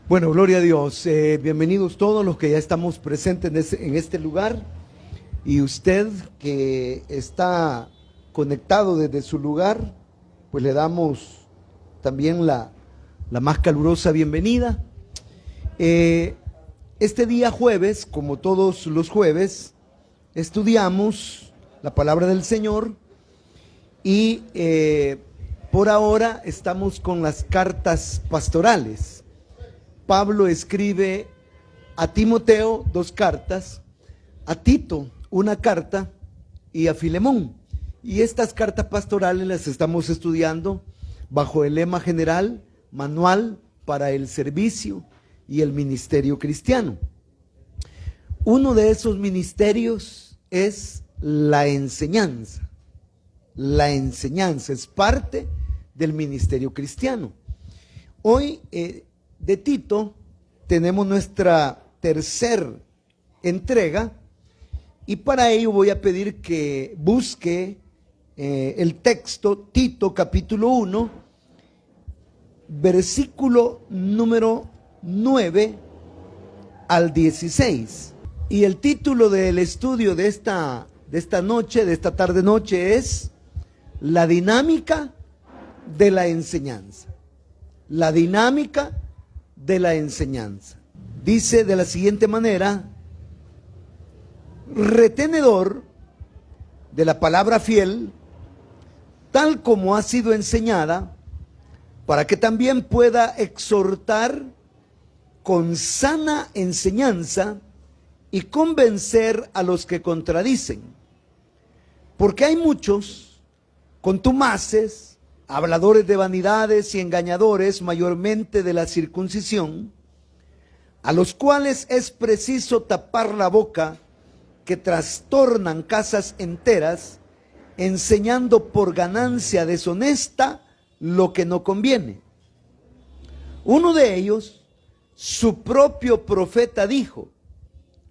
Bueno, gloria a Dios. Bienvenidos todos los que ya estamos presentes en este lugar, y usted que está conectado desde su lugar, pues le damos también la más calurosa bienvenida. Este día jueves, como todos los jueves, estudiamos la palabra del Señor y por ahora estamos con las cartas pastorales. Pablo escribe a Timoteo 2 cartas, a Tito 1 carta y a Filemón. Y estas cartas pastorales las estamos estudiando bajo el lema general, Manual para el Servicio y el Ministerio Cristiano. Uno de esos ministerios es la enseñanza. La enseñanza es parte del ministerio cristiano. Hoy de Tito tenemos nuestra tercera entrega, y para ello voy a pedir que busque el texto Tito capítulo 1, versículo número 9 al 16. Y el título del estudio de esta noche, de esta tarde noche, es la dinámica de la enseñanza. La dinámica de la enseñanza. Dice de la siguiente manera: retenedor de la palabra fiel, tal como ha sido enseñada, para que también pueda exhortar con sana enseñanza y convencer a los que contradicen. Porque hay muchos contumaces, habladores de vanidades y engañadores, mayormente de la circuncisión, a los cuales es preciso tapar la boca, que trastornan casas enteras, enseñando por ganancia deshonesta lo que no conviene. Uno de ellos, su propio profeta, dijo: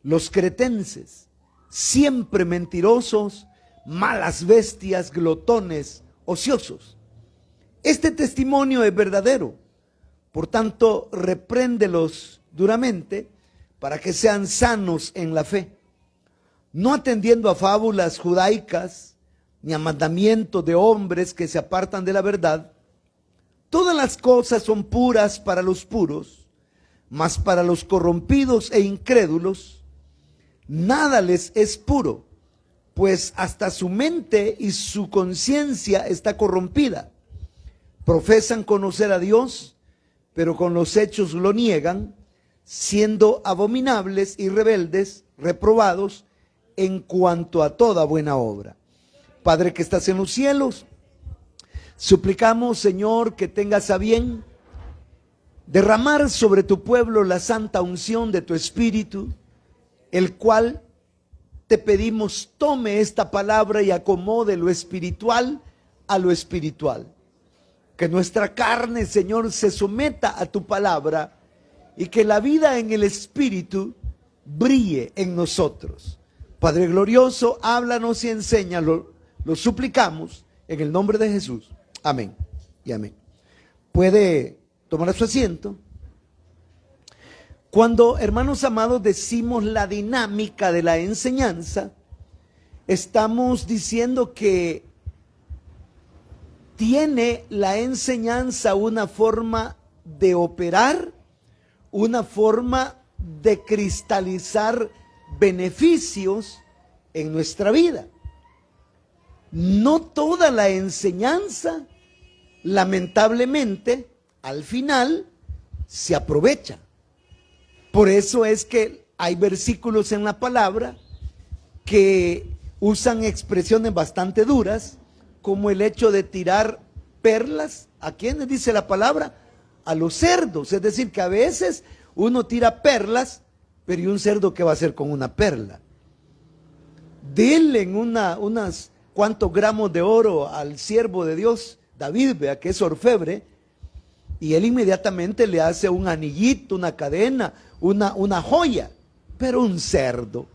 los cretenses, siempre mentirosos, malas bestias, glotones, ociosos. Este testimonio es verdadero, por tanto, repréndelos duramente para que sean sanos en la fe, no atendiendo a fábulas judaicas ni a mandamientos de hombres que se apartan de la verdad. Todas las cosas son puras para los puros, mas para los corrompidos e incrédulos nada les es puro, pues hasta su mente y su conciencia está corrompida. Profesan conocer a Dios, pero con los hechos lo niegan, siendo abominables y rebeldes, reprobados en cuanto a toda buena obra. Padre que estás en los cielos, suplicamos, Señor, que tengas a bien derramar sobre tu pueblo la santa unción de tu Espíritu, el cual te pedimos tome esta palabra y acomode lo espiritual a lo espiritual. Que nuestra carne, Señor, se someta a tu palabra y que la vida en el Espíritu brille en nosotros. Padre glorioso, háblanos y enséñalo, lo suplicamos en el nombre de Jesús. Amén y amén. Puede tomar su asiento. Cuando, hermanos amados, decimos la dinámica de la enseñanza, estamos diciendo que tiene la enseñanza una forma de operar, una forma de cristalizar beneficios en nuestra vida. No toda la enseñanza, lamentablemente, al final se aprovecha. Por eso es que hay versículos en la palabra que usan expresiones bastante duras, como el hecho de tirar perlas. ¿A quiénes dice la palabra? A los cerdos. Es decir, que a veces uno tira perlas, pero ¿y un cerdo qué va a hacer con una perla? Denle unas cuantos gramos de oro al siervo de Dios, David, vea que es orfebre, y él inmediatamente le hace un anillito, una cadena, una joya. Pero un cerdo,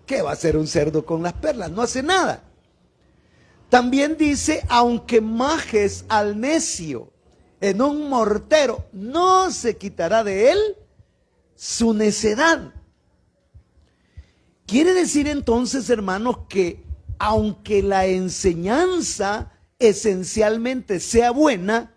¿qué va a hacer un cerdo con las perlas? No hace nada. También dice, aunque majes al necio en un mortero, no se quitará de él su necedad. Quiere decir entonces, hermanos, que aunque la enseñanza esencialmente sea buena,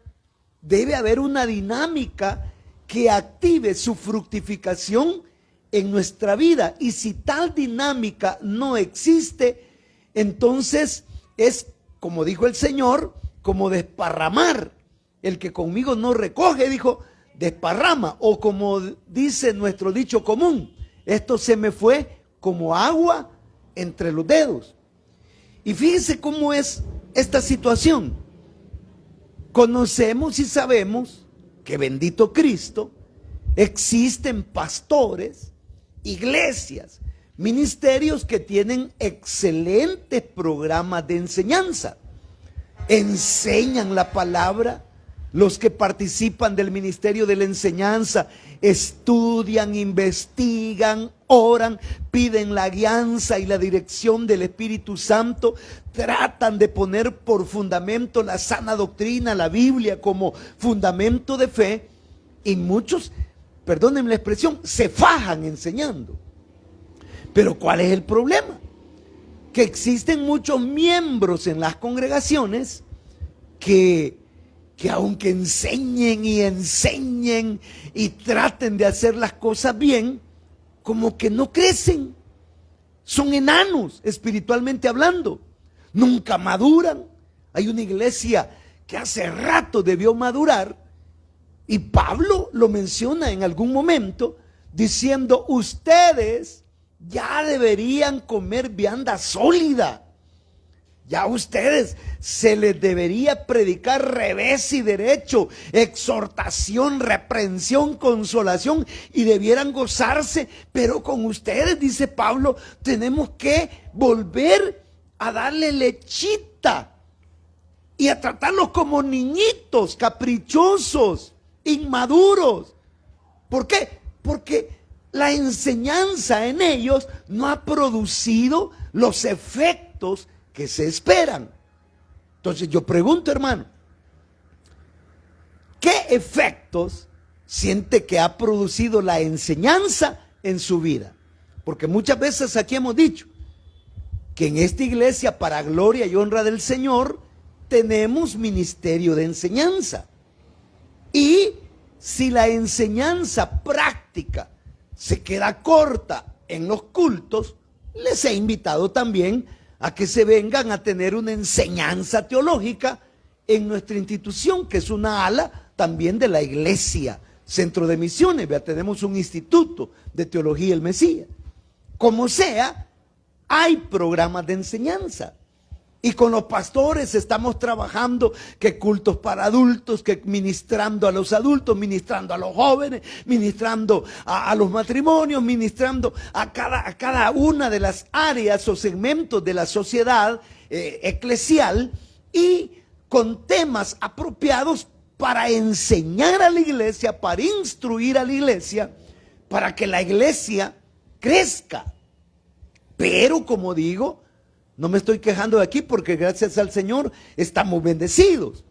debe haber una dinámica que active su fructificación en nuestra vida. Y si tal dinámica no existe, entonces es, como dijo el Señor, como desparramar. El que conmigo no recoge, dijo, desparrama. O como dice nuestro dicho común, esto se me fue como agua entre los dedos. Y fíjense cómo es esta situación. Conocemos y sabemos que, bendito Cristo, existen pastores, iglesias, ministerios que tienen excelentes programas de enseñanza. Enseñan la palabra. Los que participan del ministerio de la enseñanza estudian, investigan, oran, piden la guianza y la dirección del Espíritu Santo, tratan de poner por fundamento la sana doctrina, la Biblia como fundamento de fe, y muchos, perdónenme la expresión, se fajan enseñando. Pero ¿cuál es el problema? Que existen muchos miembros en las congregaciones que aunque enseñen y traten de hacer las cosas bien, como que no crecen. Son enanos espiritualmente hablando. Nunca maduran. Hay una iglesia que hace rato debió madurar, y Pablo lo menciona en algún momento diciendo: ustedes ya deberían comer vianda sólida. Ya a ustedes se les debería predicar revés y derecho, exhortación, reprensión, consolación, y debieran gozarse. Pero con ustedes, dice Pablo, tenemos que volver a darle lechita y a tratarlos como niñitos, caprichosos, inmaduros. ¿Por qué? Porque la enseñanza en ellos no ha producido los efectos que se esperan. Entonces yo pregunto, hermano, ¿qué efectos siente que ha producido la enseñanza en su vida? Porque muchas veces aquí hemos dicho que en esta iglesia, para gloria y honra del Señor, tenemos ministerio de enseñanza. Y si la enseñanza práctica se queda corta en los cultos, les he invitado también a que se vengan a tener una enseñanza teológica en nuestra institución, que es una ala también de la iglesia, Centro de Misiones. Vea, tenemos un instituto de teología del Mesías. Como sea, hay programas de enseñanza. Y con los pastores estamos trabajando que cultos para adultos, que ministrando a los adultos, ministrando a los jóvenes, ministrando a los matrimonios, ministrando a cada una de las áreas o segmentos de la sociedad eclesial, y con temas apropiados para enseñar a la iglesia, para instruir a la iglesia, para que la iglesia crezca. Pero, como digo, no me estoy quejando de aquí, porque gracias al Señor estamos bendecidos.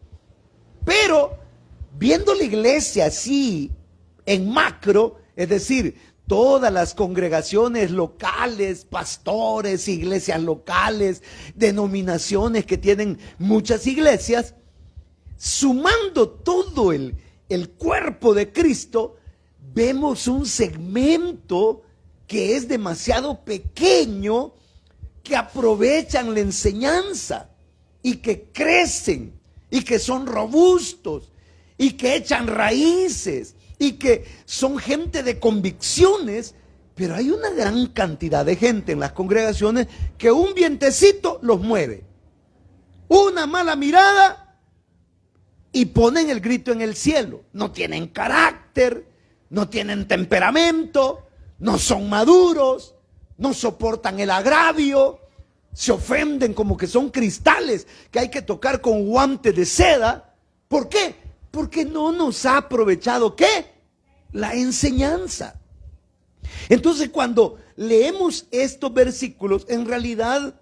Pero viendo la iglesia así en macro, es decir, todas las congregaciones locales, pastores, iglesias locales, denominaciones que tienen muchas iglesias, sumando todo el cuerpo de Cristo, vemos un segmento que es demasiado pequeño, que aprovechan la enseñanza y que crecen y que son robustos y que echan raíces y que son gente de convicciones. Pero hay una gran cantidad de gente en las congregaciones que un vientecito los mueve, una mala mirada y ponen el grito en el cielo. No tienen carácter, no tienen temperamento, no son maduros, no soportan el agravio, se ofenden como que son cristales que hay que tocar con guantes de seda. ¿Por qué? Porque no nos ha aprovechado, ¿qué? La enseñanza. Entonces, cuando leemos estos versículos, en realidad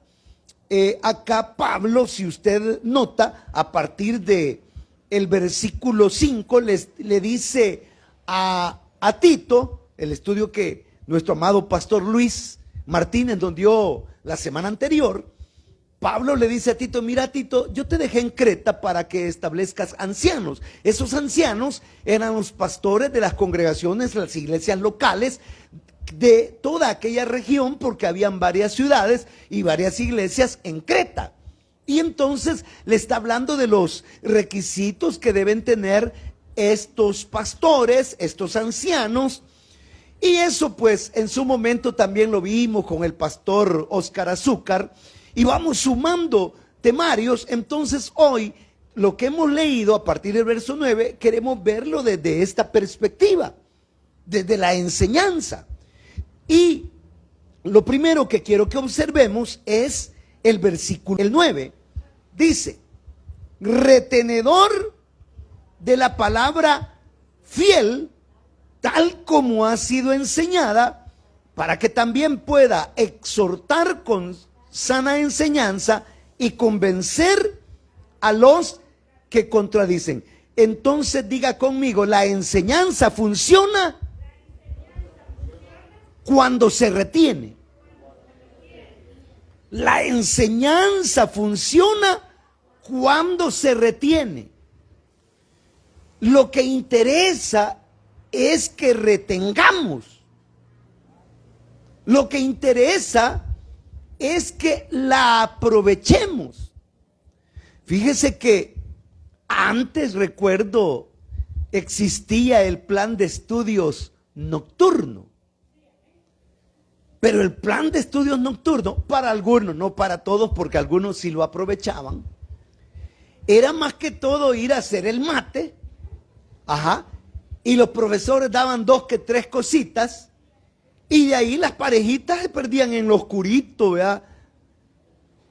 acá Pablo, si usted nota, a partir de el versículo 5 le dice a Tito, el estudio que nuestro amado pastor Luis Martínez nos dio la semana anterior, Pablo le dice a Tito, mira Tito, yo te dejé en Creta para que establezcas ancianos. Esos ancianos eran los pastores de las congregaciones, las iglesias locales de toda aquella región, porque habían varias ciudades y varias iglesias en Creta. Y entonces le está hablando de los requisitos que deben tener estos pastores, estos ancianos. Y eso pues en su momento también lo vimos con el pastor Oscar Azúcar. Y vamos sumando temarios. Entonces hoy lo que hemos leído a partir del verso 9, queremos verlo desde esta perspectiva, desde la enseñanza. Y lo primero que quiero que observemos es el versículo el 9. Dice, retenedor de la palabra fiel, tal como ha sido enseñada, para que también pueda exhortar con sana enseñanza y convencer a los que contradicen. Entonces diga conmigo, la enseñanza funciona cuando se retiene. La enseñanza funciona cuando se retiene. Lo que interesa es que retengamos. Lo que interesa es que la aprovechemos. Fíjese que antes, recuerdo, existía el plan de estudios nocturno. Pero el plan de estudios nocturno, para algunos, no para todos, porque algunos sí lo aprovechaban, era más que todo ir a hacer el mate, y los profesores daban 2 que 3 cositas, y de ahí las parejitas se perdían en lo oscurito, ¿verdad?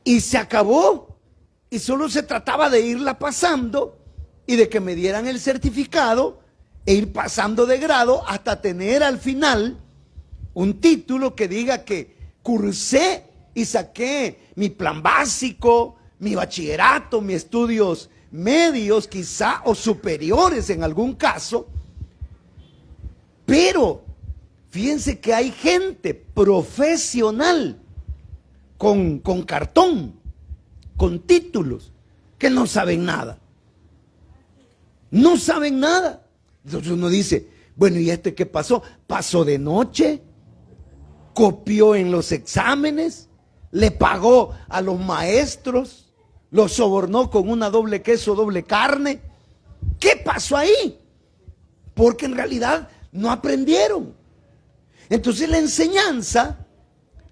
Y se acabó, y solo se trataba de irla pasando, y de que me dieran el certificado, e ir pasando de grado, hasta tener al final un título que diga que cursé y saqué mi plan básico, mi bachillerato, mis estudios medios quizá o superiores en algún caso. Pero fíjense que hay gente profesional con cartón, con títulos, que no saben nada. No saben nada. Entonces uno dice, bueno, ¿y este qué pasó? ¿Pasó de noche? ¿Copió en los exámenes? ¿Le pagó a los maestros? ¿Lo sobornó con una doble queso, doble carne? ¿Qué pasó ahí? Porque en realidad no aprendieron. Entonces la enseñanza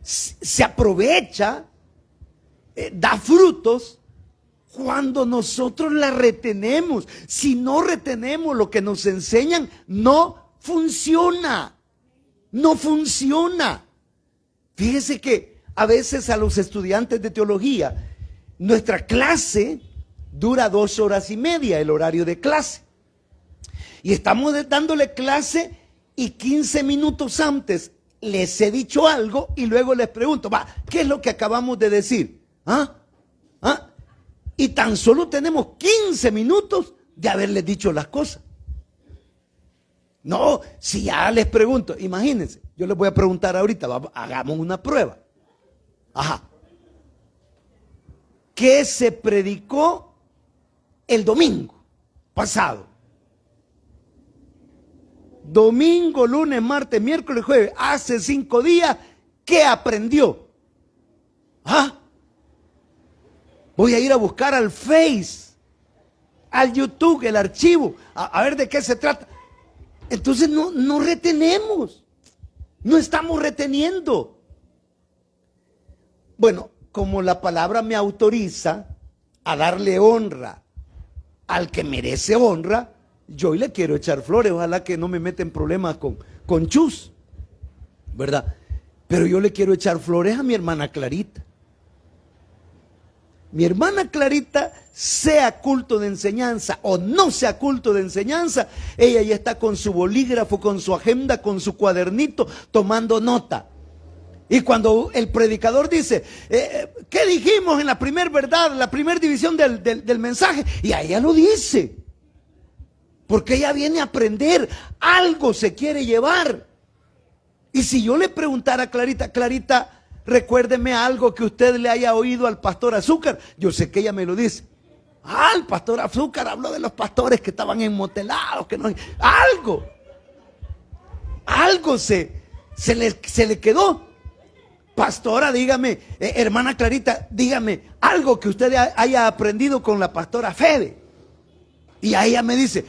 se aprovecha, da frutos cuando nosotros la retenemos. Si no retenemos lo que nos enseñan, no funciona. No funciona. Fíjese que a veces a los estudiantes de teología, nuestra clase dura 2 horas y media, el horario de clase. Y estamos dándole clase y 15 minutos antes les he dicho algo y luego les pregunto, ¿qué es lo que acabamos de decir? Y tan solo tenemos 15 minutos de haberles dicho las cosas. No, si ya les pregunto, imagínense, yo les voy a preguntar ahorita, hagamos una prueba. ¿Qué se predicó el domingo pasado? Domingo, lunes, martes, miércoles, jueves, hace 5 días, ¿qué aprendió? Voy a ir a buscar al Face, al YouTube, el archivo, a ver de qué se trata. Entonces no retenemos, no estamos reteniendo. Bueno, como la palabra me autoriza a darle honra al que merece honra, yo le quiero echar flores, ojalá que no me meten problemas con Chus, ¿verdad? Pero yo le quiero echar flores a mi hermana Clarita. Mi hermana Clarita, sea culto de enseñanza o no sea culto de enseñanza, ella ya está con su bolígrafo, con su agenda, con su cuadernito, tomando nota. Y cuando el predicador dice, ¿qué dijimos en la primera verdad, la primera división del mensaje? Y a ella lo dice. Porque ella viene a aprender, algo se quiere llevar. Y si yo le preguntara a Clarita, Clarita, recuérdeme algo que usted le haya oído al pastor Azúcar, yo sé que ella me lo dice. Ah, el pastor Azúcar habló de los pastores que estaban enmotelados, que no, algo se le quedó. Pastora, dígame, hermana Clarita, dígame algo que usted haya aprendido con la pastora Febe. Y a ella me dice,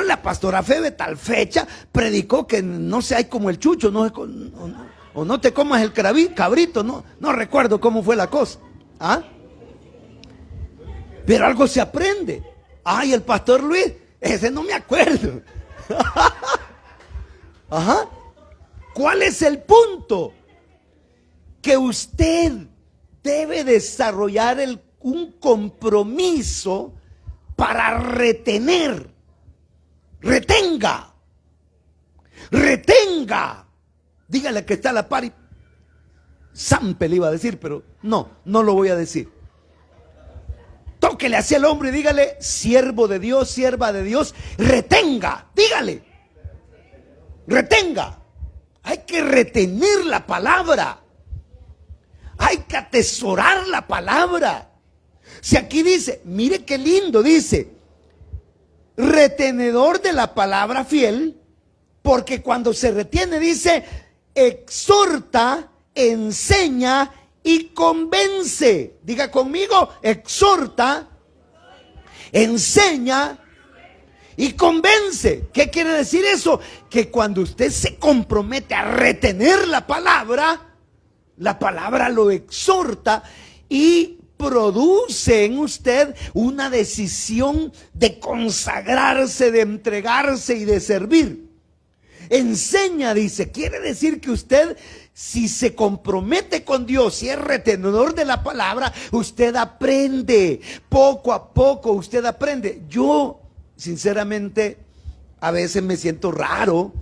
la pastora Febe tal fecha predicó que no se hay como el chucho, o no te comas el cabrito, no recuerdo cómo fue la cosa. Pero algo se aprende. Y el pastor Luis, ese no me acuerdo. Ajá. ¿Cuál es el punto? Que usted debe desarrollar un compromiso para retener. Retenga. Dígale que está a la par. Sampe le iba a decir, pero no lo voy a decir. Tóquele hacia el hombre y dígale, siervo de Dios, sierva de Dios, retenga. Dígale. Retenga. Hay que retener la palabra. Hay que atesorar la palabra. Si aquí dice, mire qué lindo, dice, retenedor de la palabra fiel, porque cuando se retiene dice, exhorta, enseña y convence. Diga conmigo, exhorta, enseña y convence. ¿Qué quiere decir eso? Que cuando usted se compromete a retener la palabra lo exhorta y produce en usted una decisión de consagrarse, de entregarse y de servir. Enseña, dice, quiere decir que usted, si se compromete con Dios, si es retenedor de la palabra, usted aprende, poco a poco usted aprende. Yo, sinceramente, a veces me siento raro,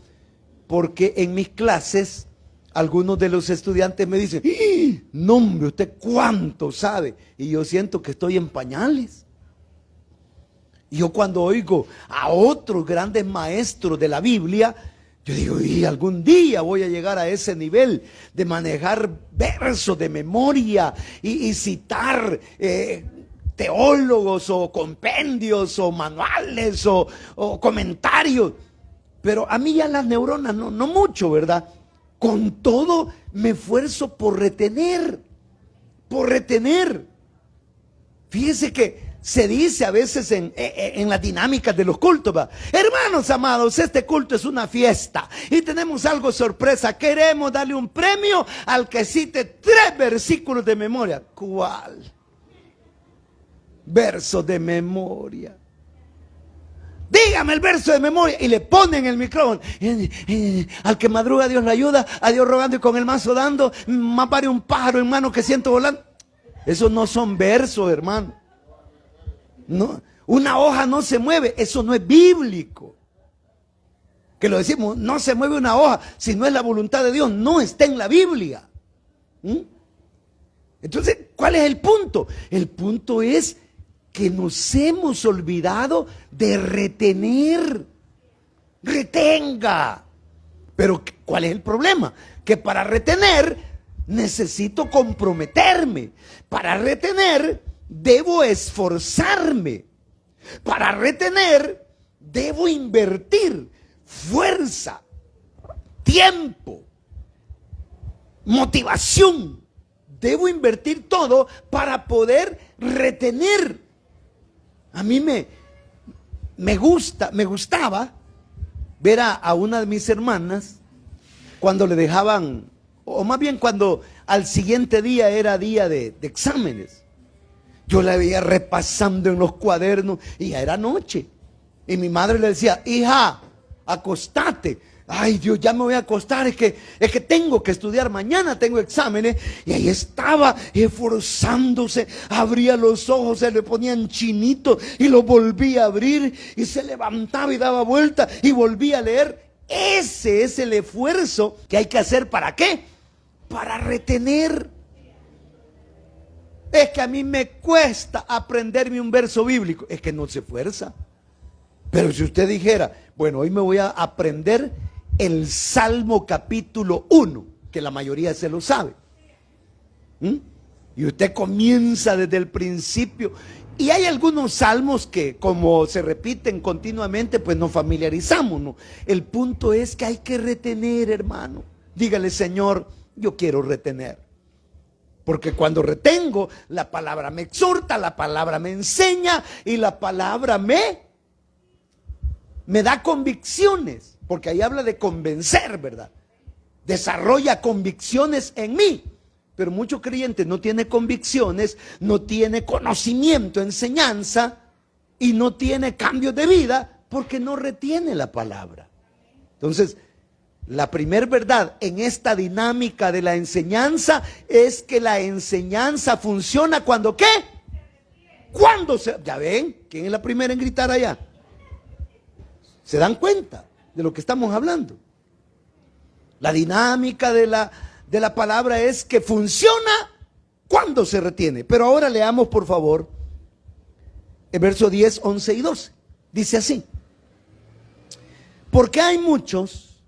porque en mis clases, algunos de los estudiantes me dicen, no hombre, ¿usted cuánto sabe? Y yo siento que estoy en pañales. Y yo cuando oigo a otros grandes maestros de la Biblia, yo digo, algún día voy a llegar a ese nivel de manejar versos de memoria y citar teólogos o compendios o manuales o comentarios. Pero a mí ya las neuronas no mucho, ¿verdad? Con todo me esfuerzo por retener. Fíjese que se dice a veces en las dinámicas de los cultos, ¿va? Hermanos amados, este culto es una fiesta y tenemos algo sorpresa. Queremos darle un premio al que cite 3 versículos de memoria. ¿Cuál? Verso de memoria. Dígame el verso de memoria. Y le ponen el micrófono. Al que madruga Dios le ayuda, a Dios rogando y con el mazo dando, más vale un pájaro en mano que ciento volando. Esos no son versos, hermano. No, una hoja no se mueve, eso no es bíblico. Que lo decimos, no se mueve una hoja, si no es la voluntad de Dios, no está en la Biblia. Entonces, ¿cuál es el punto? El punto es que nos hemos olvidado de retener. Retenga. Pero ¿cuál es el problema? Que para retener necesito comprometerme. Para retener debo esforzarme. Para retener debo invertir fuerza, tiempo, motivación. Debo invertir todo para poder retener. A mí me gustaba ver a una de mis hermanas cuando le dejaban, o más bien cuando al siguiente día era día de exámenes. Yo la veía repasando en los cuadernos y ya era noche. Y mi madre le decía, hija, acostate. Ay, Dios, ya me voy a acostar, es que tengo que estudiar mañana, tengo exámenes. Y ahí estaba esforzándose, abría los ojos, se le ponían chinitos y los volvía a abrir y se levantaba y daba vuelta y volvía a leer. Ese es el esfuerzo que hay que hacer. ¿Para qué? Para retener. Es que a mí me cuesta aprenderme un verso bíblico. Es que no se esfuerza. Pero si usted dijera, bueno, hoy me voy a aprender el Salmo capítulo 1, que la mayoría se lo sabe. Y usted comienza desde el principio. Y hay algunos salmos que, como se repiten continuamente, pues nos familiarizamos, ¿no? El punto es que hay que retener, hermano. Dígale: Señor, yo quiero retener. Porque cuando retengo, la palabra me exhorta, la palabra me enseña y la palabra me da convicciones. Porque ahí habla de convencer, ¿verdad? Desarrolla convicciones en mí. Pero muchos creyentes no tienen convicciones, no tiene conocimiento, enseñanza, y no tiene cambios de vida porque no retiene la palabra. Entonces, la primer verdad en esta dinámica de la enseñanza es que la enseñanza funciona cuando ¿qué? Cuando se... ¿Ya ven? ¿Quién es la primera en gritar allá? ¿Se dan cuenta de lo que estamos hablando? La dinámica de la palabra es que funciona cuando se retiene. Pero ahora leamos, por favor, el verso 10, 11 y 12. Dice así: porque hay muchos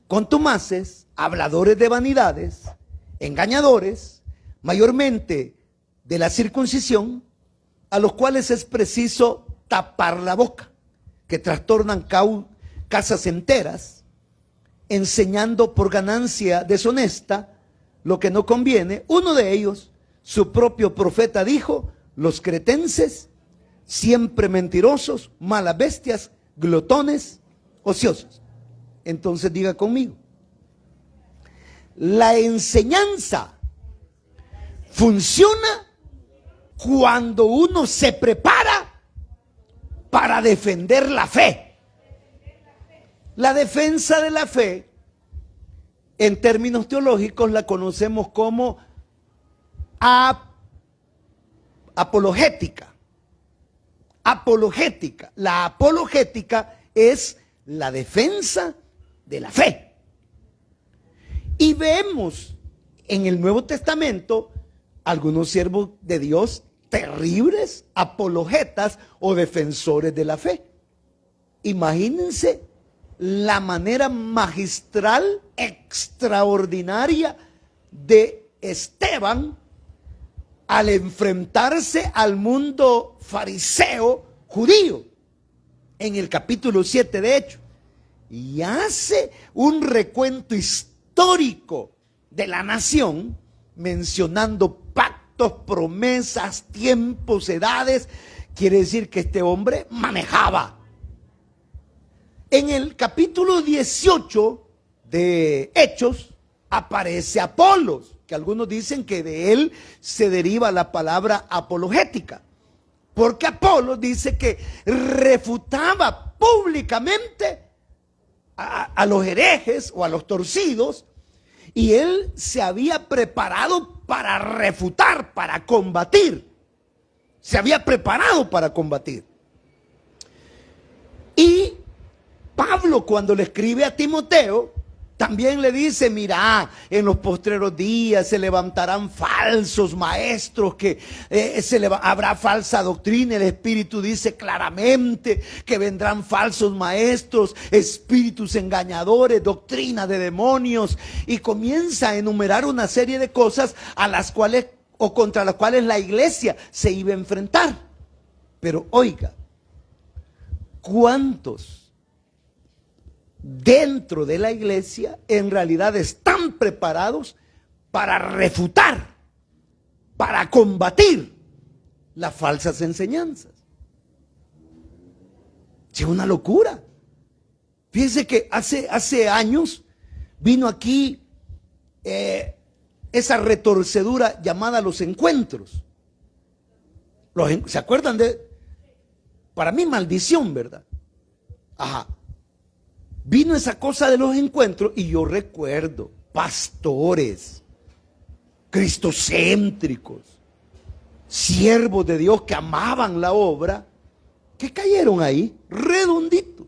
contumaces, habladores de vanidades, engañadores, mayormente de la circuncisión, a los cuales es preciso tapar la boca, que trastornan casas enteras, enseñando por ganancia deshonesta lo que no conviene. Uno de ellos, su propio profeta, dijo: los cretenses, siempre mentirosos, malas bestias, glotones, ociosos. Entonces diga conmigo: la enseñanza funciona cuando uno se prepara para defender la fe. La defensa de la fe, en términos teológicos, la conocemos como apologética. Apologética. La apologética es la defensa de la fe. Y vemos en el Nuevo Testamento algunos siervos de Dios terribles apologetas o defensores de la fe. Imagínense la manera magistral, extraordinaria de Esteban al enfrentarse al mundo fariseo judío en el capítulo 7 de Hechos, y hace un recuento histórico de la nación, mencionando pactos, promesas, tiempos, edades. Quiere decir que este hombre manejaba. En el capítulo 18 de Hechos aparece Apolos, que algunos dicen que de él se deriva la palabra apologética, porque Apolos dice que refutaba públicamente a los herejes o a los torcidos, y él se había preparado para refutar, para combatir. Se había preparado para combatir. Y Pablo, cuando le escribe a Timoteo, también le dice: mira, en los postreros días se levantarán falsos maestros, que habrá falsa doctrina. El Espíritu dice claramente que vendrán falsos maestros, espíritus engañadores, doctrina de demonios, y comienza a enumerar una serie de cosas a las cuales o contra las cuales la iglesia se iba a enfrentar. Pero oiga, ¿cuántos dentro de la iglesia en realidad están preparados para refutar, para combatir las falsas enseñanzas? Es una locura. Fíjense que hace años vino aquí esa retorcedura llamada los encuentros. ¿Se acuerdan de? Para mí, maldición, ¿verdad? Ajá. Vino esa cosa de los encuentros y yo recuerdo pastores cristocéntricos, siervos de Dios que amaban la obra, que cayeron ahí redonditos.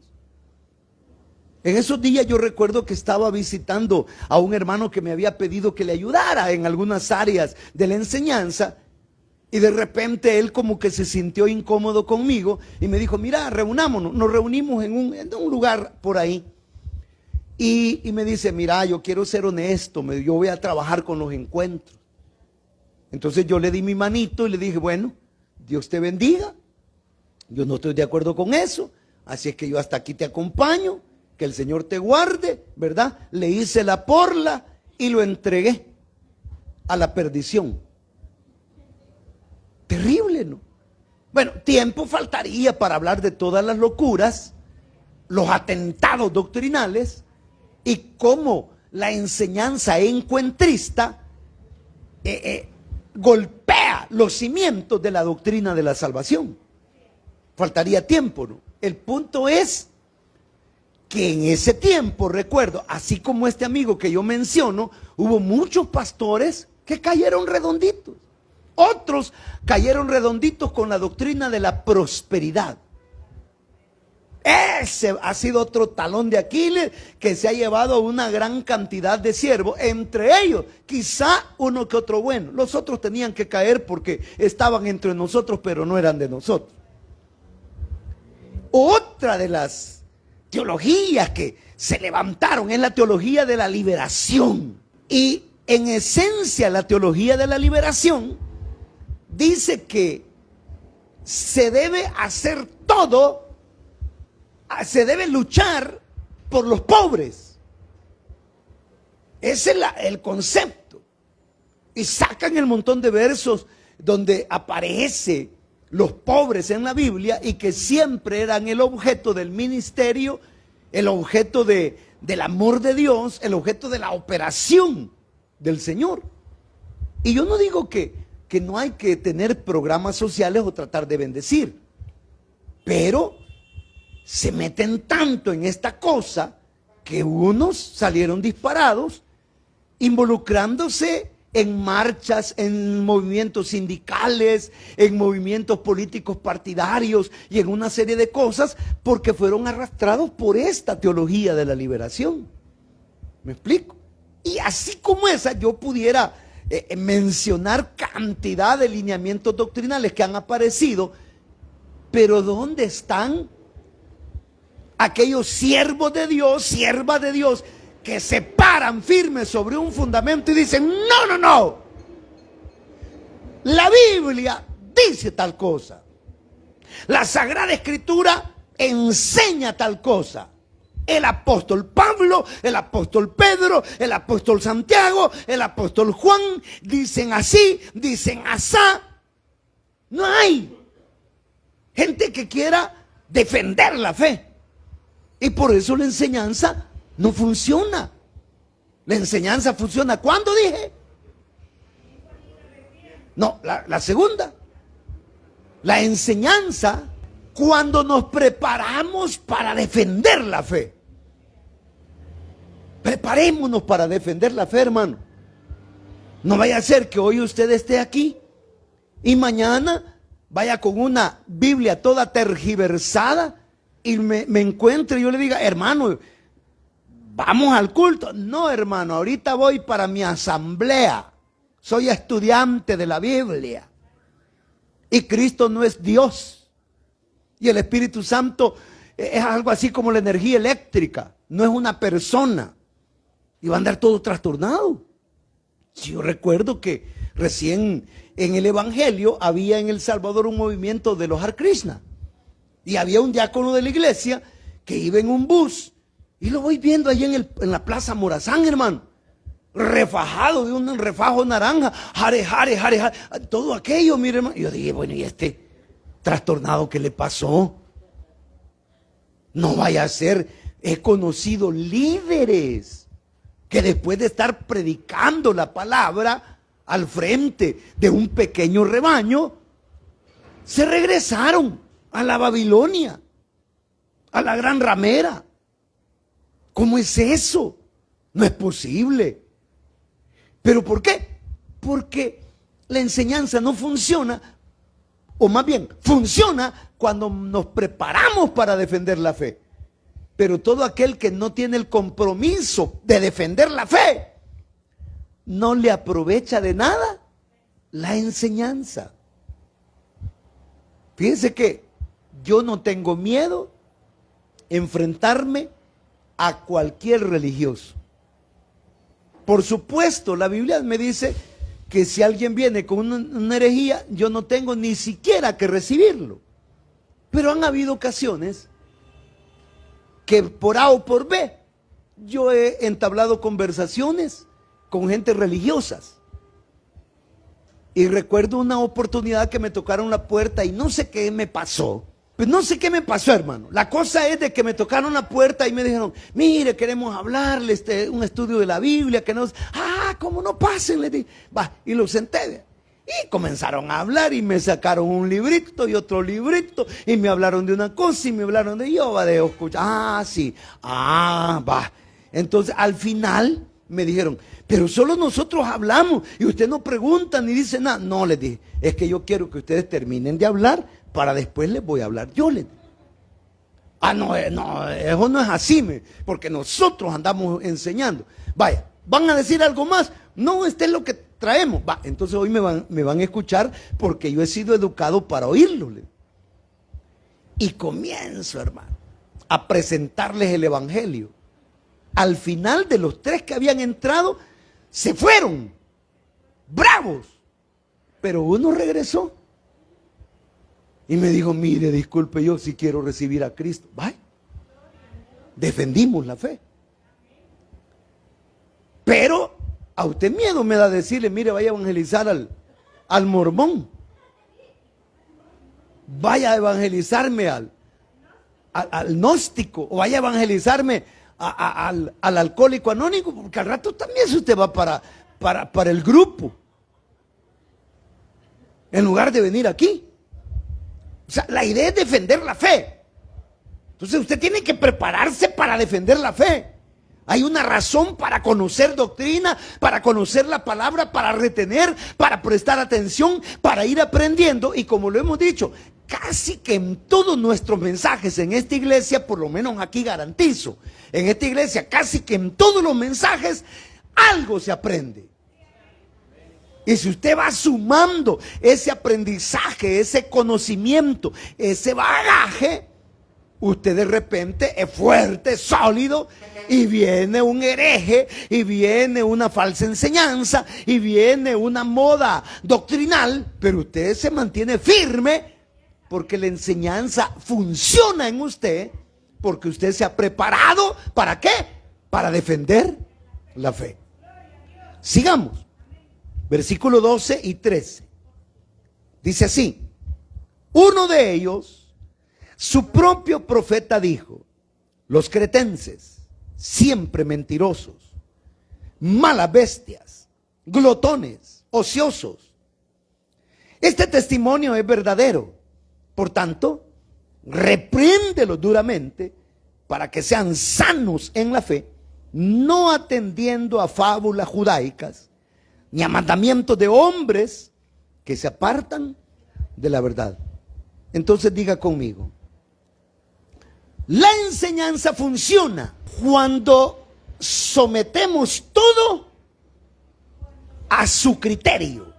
En esos días yo recuerdo que estaba visitando a un hermano que me había pedido que le ayudara en algunas áreas de la enseñanza, y de repente él como que se sintió incómodo conmigo y me dijo: mira, reunámonos. Nos reunimos en un lugar por ahí, Y me dice, mira, yo quiero ser honesto, yo voy a trabajar con los encuentros. Entonces yo le di mi manito y le dije, bueno, Dios te bendiga. Yo no estoy de acuerdo con eso, así es que yo hasta aquí te acompaño, que el Señor te guarde, ¿verdad? Le hice la porla y lo entregué a la perdición. Terrible, ¿no? Bueno, tiempo faltaría para hablar de todas las locuras, los atentados doctrinales y cómo la enseñanza encuentrista golpea los cimientos de la doctrina de la salvación. Faltaría tiempo, ¿no? El punto es que en ese tiempo, recuerdo, así como este amigo que yo menciono, hubo muchos pastores que cayeron redonditos. Otros cayeron redonditos con la doctrina de la prosperidad. Ese ha sido otro talón de Aquiles que se ha llevado una gran cantidad de siervos, entre ellos quizá uno que otro bueno. Los otros tenían que caer porque estaban entre nosotros, pero no eran de nosotros. Otra de las teologías que se levantaron es la teología de la liberación. Y en esencia la teología de la liberación dice que se debe hacer todo, se debe luchar por los pobres. Ese es el concepto. Y sacan el montón de versos donde aparece los pobres en la Biblia y que siempre eran el objeto del ministerio, el objeto del amor de Dios, el objeto de la operación del Señor. Y yo no digo que no hay que tener programas sociales o tratar de bendecir, pero se meten tanto en esta cosa que unos salieron disparados involucrándose en marchas, en movimientos sindicales, en movimientos políticos partidarios y en una serie de cosas porque fueron arrastrados por esta teología de la liberación. ¿Me explico? Y así como esa, yo pudiera mencionar cantidad de lineamientos doctrinales que han aparecido, pero ¿dónde están aquellos siervos de Dios, siervas de Dios, que se paran firmes sobre un fundamento y dicen, no, no, no, la Biblia dice tal cosa, la Sagrada Escritura enseña tal cosa? El apóstol Pablo, el apóstol Pedro, el apóstol Santiago, el apóstol Juan, dicen así, dicen asá. No hay gente que quiera defender la fe. Y por eso la enseñanza no funciona. La enseñanza funciona. ¿Cuándo dije? No, la segunda. La enseñanza cuando nos preparamos para defender la fe. Preparémonos para defender la fe, hermano. No vaya a ser que hoy usted esté aquí y mañana vaya con una Biblia toda tergiversada y me encuentre y yo le diga, hermano, vamos al culto. No, hermano, ahorita voy para mi asamblea. Soy estudiante de la Biblia. Y Cristo no es Dios. Y el Espíritu Santo es algo así como la energía eléctrica. No es una persona. Y va a andar todo trastornado. Yo recuerdo que recién en el Evangelio había en El Salvador un movimiento de los Hare Krishna. Y había un diácono de la iglesia que iba en un bus. Y lo voy viendo allí en la Plaza Morazán, hermano. Refajado de un refajo naranja. Jare, jare, jare, jare. Todo aquello, mire, hermano. Y yo dije, bueno, ¿y este trastornado qué le pasó? No vaya a ser. He conocido líderes que después de estar predicando la palabra al frente de un pequeño rebaño, se regresaron a la Babilonia, a la gran ramera. ¿Cómo es eso? No es posible. ¿Pero por qué? Porque la enseñanza no funciona, o más bien, funciona cuando nos preparamos para defender la fe. Pero todo aquel que no tiene el compromiso de defender la fe, no le aprovecha de nada la enseñanza. Fíjense que yo no tengo miedo enfrentarme a cualquier religioso. Por supuesto, la Biblia me dice que si alguien viene con una herejía, yo no tengo ni siquiera que recibirlo. Pero han habido ocasiones que por A o por B, yo he entablado conversaciones con gente religiosas. Y recuerdo una oportunidad que me tocaron la puerta y no sé qué me pasó. Pues no sé qué me pasó, hermano. La cosa es de que me tocaron la puerta y me dijeron, mire, queremos hablarle un estudio de la Biblia, que nos... ¿cómo no pasen? Le dije, va, y lo senté. Y comenzaron a hablar y me sacaron un librito y otro librito y me hablaron de una cosa y me hablaron de yo, va, de escuchar. Sí, va. Entonces, al final me dijeron, pero solo nosotros hablamos y usted no pregunta ni dice nada. No, les dije, es que yo quiero que ustedes terminen de hablar para después les voy a hablar yo. Les dije. No, eso no es así, porque nosotros andamos enseñando. Vaya, ¿van a decir algo más? No, este es lo que traemos. Va, entonces hoy me van a escuchar porque yo he sido educado para oírlo. Y comienzo, hermano, a presentarles el evangelio. Al final de los 3 que habían entrado, se fueron, bravos, pero uno regresó y me dijo, mire, disculpe, yo sí quiero recibir a Cristo. Vaya, defendimos la fe. Pero a usted miedo me da decirle, mire, vaya a evangelizar al mormón, vaya a evangelizarme al gnóstico, o vaya a evangelizarme al alcohólico anónimo, porque al rato también si usted va para el grupo, en lugar de venir aquí. O sea, la idea es defender la fe. Entonces usted tiene que prepararse para defender la fe. Hay una razón para conocer doctrina, para conocer la palabra, para retener, para prestar atención, para ir aprendiendo. Y como lo hemos dicho, casi que en todos nuestros mensajes en esta iglesia, por lo menos aquí garantizo, en esta iglesia casi que en todos los mensajes algo se aprende. Y si usted va sumando ese aprendizaje, ese conocimiento, ese bagaje, usted de repente es fuerte, sólido, y viene un hereje, y viene una falsa enseñanza, y viene una moda doctrinal, pero usted se mantiene firme porque la enseñanza funciona en usted, porque usted se ha preparado, ¿para qué? Para defender la fe. Sigamos. Versículo 12 y 13. Dice así, uno de ellos, su propio profeta dijo, los cretenses, siempre mentirosos, malas bestias, glotones, ociosos. Este testimonio es verdadero. Por tanto, repréndelos duramente para que sean sanos en la fe, no atendiendo a fábulas judaicas, ni a mandamientos de hombres que se apartan de la verdad. Entonces diga conmigo, la enseñanza funciona cuando sometemos todo a su criterio.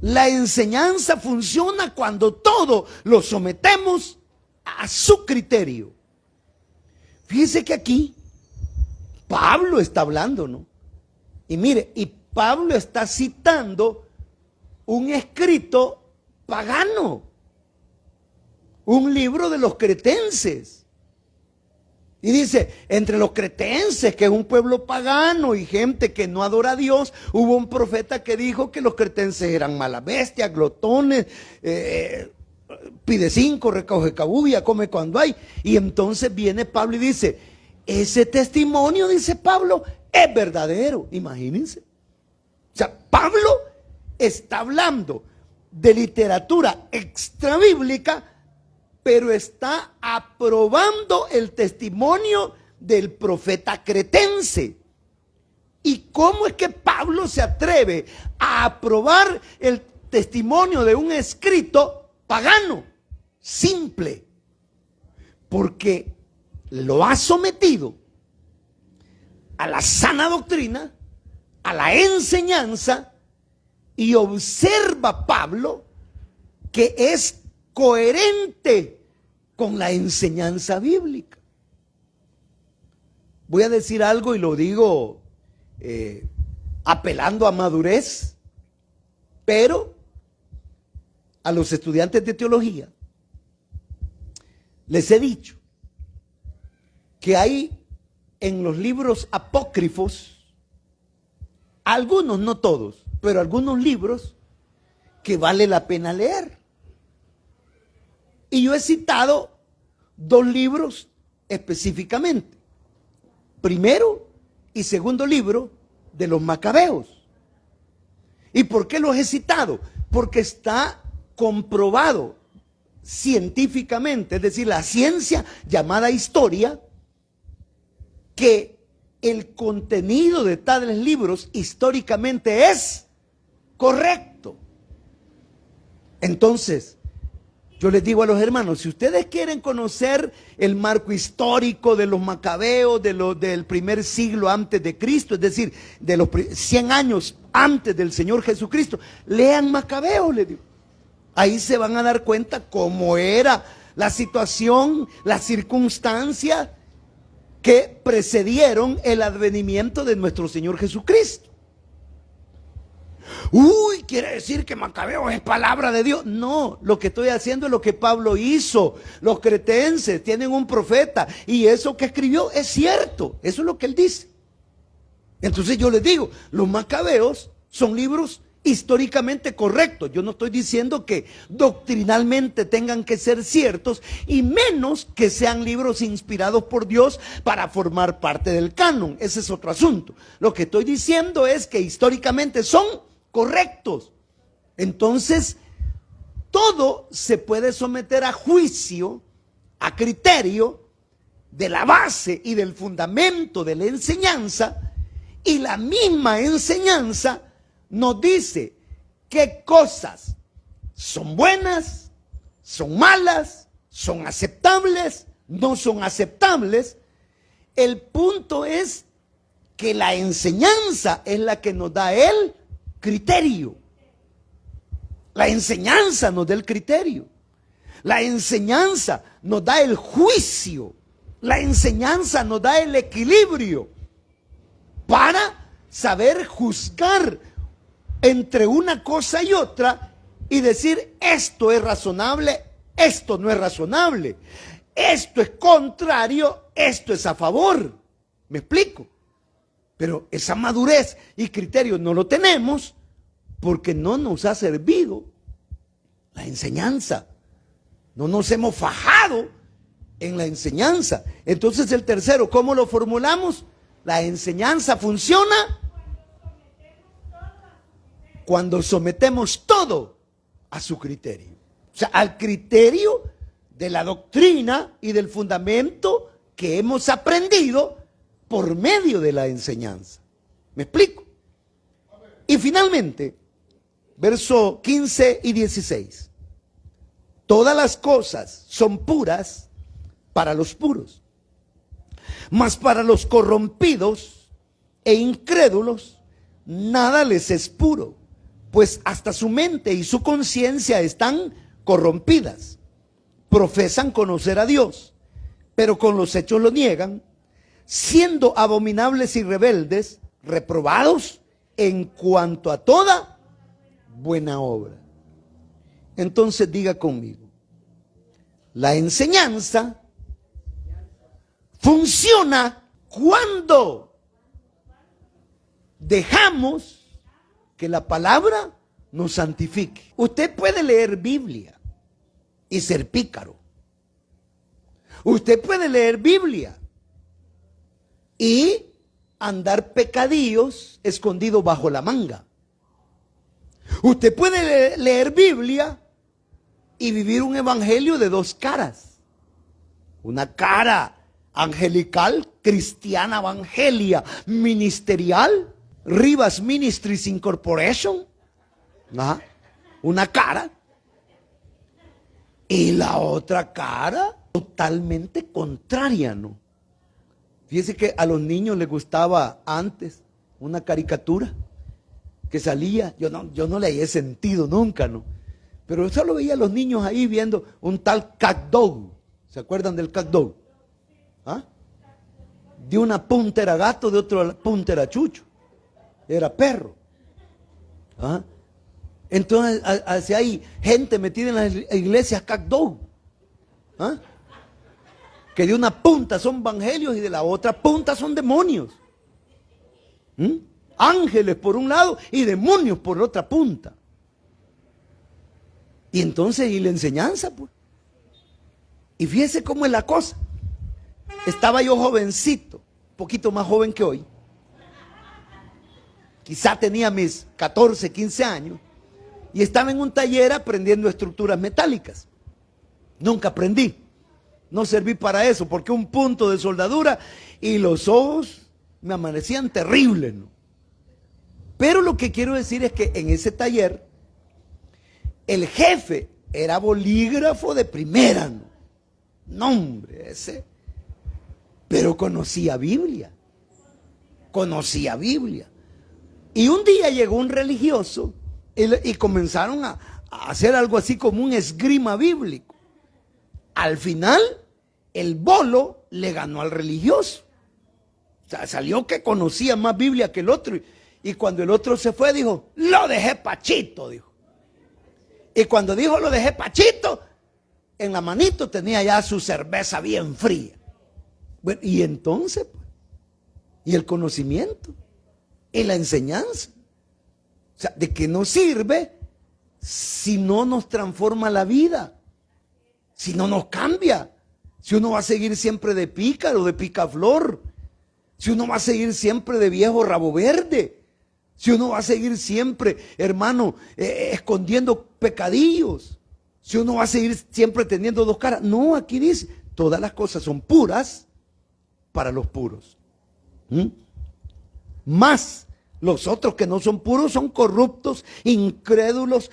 La enseñanza funciona cuando todo lo sometemos a su criterio. Fíjese que aquí Pablo está hablando, ¿no? Y mire, y Pablo está citando un escrito pagano, un libro de los cretenses. Y dice, entre los cretenses, que es un pueblo pagano y gente que no adora a Dios, hubo un profeta que dijo que los cretenses eran malas bestias, glotones, pide 5, recoge cabubia, come cuando hay. Y entonces viene Pablo y dice, ese testimonio, dice Pablo, es verdadero. Imagínense. O sea, Pablo está hablando de literatura extrabíblica, pero está aprobando el testimonio del profeta cretense. ¿Y cómo es que Pablo se atreve a aprobar el testimonio de un escrito pagano? Simple. Porque lo ha sometido a la sana doctrina, a la enseñanza, y observa Pablo que es coherente con la enseñanza bíblica. Voy a decir algo y lo digo apelando a madurez, pero a los estudiantes de teología les he dicho que hay en los libros apócrifos, algunos, no todos, pero algunos libros que vale la pena leer. Y yo he citado 2 libros específicamente. Primero y segundo libro de los Macabeos. ¿Y por qué los he citado? Porque está comprobado científicamente, es decir, la ciencia llamada historia, que el contenido de tales libros históricamente es correcto. Entonces, yo les digo a los hermanos, si ustedes quieren conocer el marco histórico de los macabeos, del primer siglo antes de Cristo, es decir, de los 100 años antes del Señor Jesucristo, lean Macabeos, les digo. Ahí se van a dar cuenta cómo era la situación, las circunstancias que precedieron el advenimiento de nuestro Señor Jesucristo. Uy, quiere decir que Macabeo es palabra de Dios. No, lo que estoy haciendo es lo que Pablo hizo. Los cretenses tienen un profeta y eso que escribió es cierto. Eso es lo que él dice. Entonces yo les digo, los Macabeos son libros históricamente correctos. Yo no estoy diciendo que doctrinalmente tengan que ser ciertos y menos que sean libros inspirados por Dios para formar parte del canon. Ese es otro asunto. Lo que estoy diciendo es que históricamente son correctos. Entonces, todo se puede someter a juicio, a criterio de la base y del fundamento de la enseñanza, y la misma enseñanza nos dice qué cosas son buenas, son malas, son aceptables, no son aceptables. El punto es que la enseñanza es la que nos da el criterio. La enseñanza nos da el criterio. La enseñanza nos da el juicio. La enseñanza nos da el equilibrio para saber juzgar entre una cosa y otra y decir esto es razonable, esto no es razonable, esto es contrario, esto es a favor. ¿Me explico? Pero esa madurez y criterio no lo tenemos porque no nos ha servido la enseñanza. No nos hemos fajado en la enseñanza. Entonces el tercero, ¿cómo lo formulamos? La enseñanza funciona cuando sometemos todo a su criterio. O sea, al criterio de la doctrina y del fundamento que hemos aprendido por medio de la enseñanza. ¿Me explico? Y finalmente, verso 15 y 16. Todas las cosas son puras para los puros, mas para los corrompidos e incrédulos nada les es puro, pues hasta su mente y su conciencia están corrompidas. Profesan conocer a Dios, pero con los hechos lo niegan, siendo abominables y rebeldes, reprobados en cuanto a toda buena obra. Entonces diga conmigo, la enseñanza funciona cuando dejamos que la palabra nos santifique. Usted puede leer Biblia y ser pícaro. Usted puede leer Biblia y andar pecadillos escondidos bajo la manga. Usted puede leer Biblia y vivir un evangelio de 2 caras. Una cara angelical, cristiana, evangelia, ministerial, Rivas Ministries Incorporation, ¿ah? Una cara. Y la otra cara totalmente contraria, ¿no? Fíjese que a los niños les gustaba antes una caricatura que salía, yo no le había sentido nunca, ¿no? Pero yo solo veía a los niños ahí viendo un tal Cat Dog. ¿Se acuerdan del Cat Dog? ¿Ah? De una punta era gato, de otra punta era chucho. Era perro. ¿Ah? Entonces, así hay gente metida en las iglesias cacdou. ¿Ah? Que de una punta son evangelios y de la otra punta son demonios. Ángeles por un lado y demonios por otra punta. Y entonces, y la enseñanza, pues. Y fíjese cómo es la cosa. Estaba yo jovencito, un poquito más joven que hoy. Quizá tenía mis 14, 15 años. Y estaba en un taller aprendiendo estructuras metálicas. Nunca aprendí. No serví para eso, porque un punto de soldadura y los ojos me amanecían terribles, ¿no? Pero lo que quiero decir es que en ese taller, el jefe era bolígrafo de primera, ¿no? No, hombre, ese. Pero conocía Biblia. Conocía Biblia. Y un día llegó un religioso y comenzaron a hacer algo así como un esgrima bíblico. Al final, el bolo le ganó al religioso. O sea, salió que conocía más Biblia que el otro. Y cuando el otro se fue, dijo, lo dejé pachito, dijo. Y cuando dijo lo dejé pachito, en la manito tenía ya su cerveza bien fría. Bueno, y entonces, pues, y el conocimiento, y la enseñanza. O sea, ¿de qué nos sirve si no nos transforma la vida? Si no nos cambia, si uno va a seguir siempre de pícaro, de picaflor, si uno va a seguir siempre de viejo rabo verde, si uno va a seguir siempre, hermano, escondiendo pecadillos, si uno va a seguir siempre teniendo dos caras. No, aquí dice, todas las cosas son puras para los puros. Más los otros que no son puros son corruptos, incrédulos,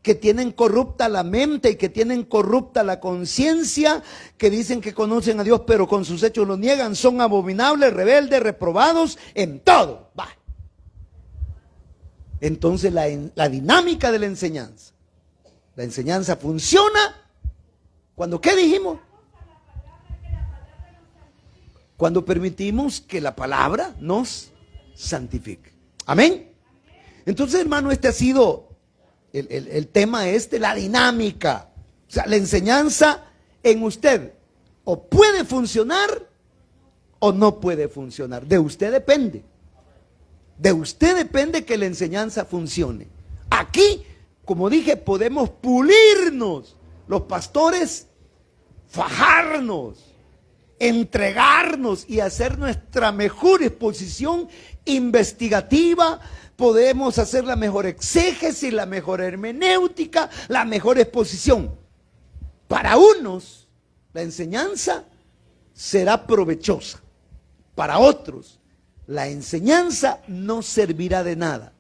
que tienen corrupta la mente y que tienen corrupta la conciencia, que dicen que conocen a Dios, pero con sus hechos lo niegan, son abominables, rebeldes, reprobados en todo. Va. Entonces la dinámica de la enseñanza funciona cuando, ¿qué dijimos? Cuando permitimos que la palabra nos santifique. Amén. Entonces, hermano, este ha sido el tema, la dinámica. O sea, la enseñanza en usted o puede funcionar o no puede funcionar. De usted depende. De usted depende que la enseñanza funcione. Aquí, como dije, podemos pulirnos. Los pastores, fajarnos, entregarnos y hacer nuestra mejor exposición investigativa. Podemos hacer la mejor exégesis, la mejor hermenéutica, la mejor exposición. Para unos, la enseñanza será provechosa. Para otros, la enseñanza no servirá de nada.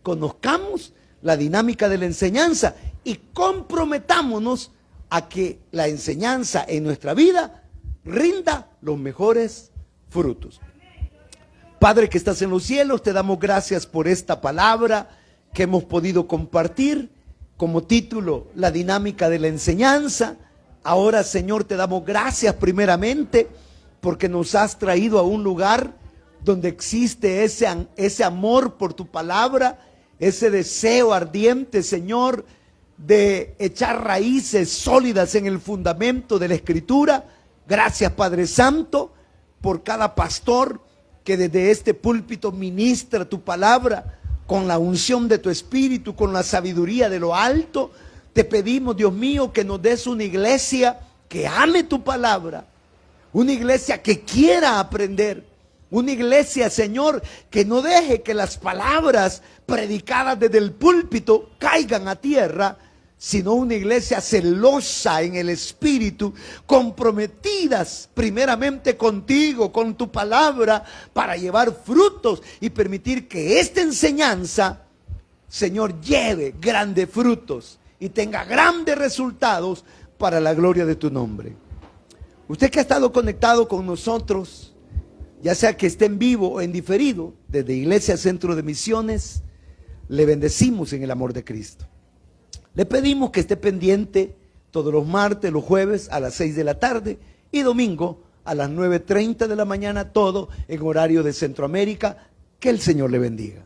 Conozcamos la dinámica de la enseñanza y comprometámonos a que la enseñanza en nuestra vida rinda los mejores frutos. Padre que estás en los cielos, te damos gracias por esta palabra que hemos podido compartir como título, la dinámica de la enseñanza. Ahora, Señor, te damos gracias primeramente porque nos has traído a un lugar donde existe ese amor por tu palabra, ese deseo ardiente, Señor, de echar raíces sólidas en el fundamento de la Escritura. Gracias, Padre Santo, por cada pastor que desde este púlpito ministra tu palabra con la unción de tu Espíritu, con la sabiduría de lo alto. Te pedimos, Dios mío, que nos des una iglesia que ame tu palabra, una iglesia que quiera aprender, una iglesia, Señor, que no deje que las palabras predicadas desde el púlpito caigan a tierra, sino una iglesia celosa en el espíritu, comprometidas primeramente contigo, con tu palabra, para llevar frutos y permitir que esta enseñanza, Señor, lleve grandes frutos y tenga grandes resultados para la gloria de tu nombre. Usted que ha estado conectado con nosotros, ya sea que esté en vivo o en diferido, desde Iglesia Centro de Misiones, le bendecimos en el amor de Cristo. Le pedimos que esté pendiente todos los martes, los jueves a las 6 de la tarde y domingo a las 9:30 de la mañana, todo en horario de Centroamérica. Que el Señor le bendiga.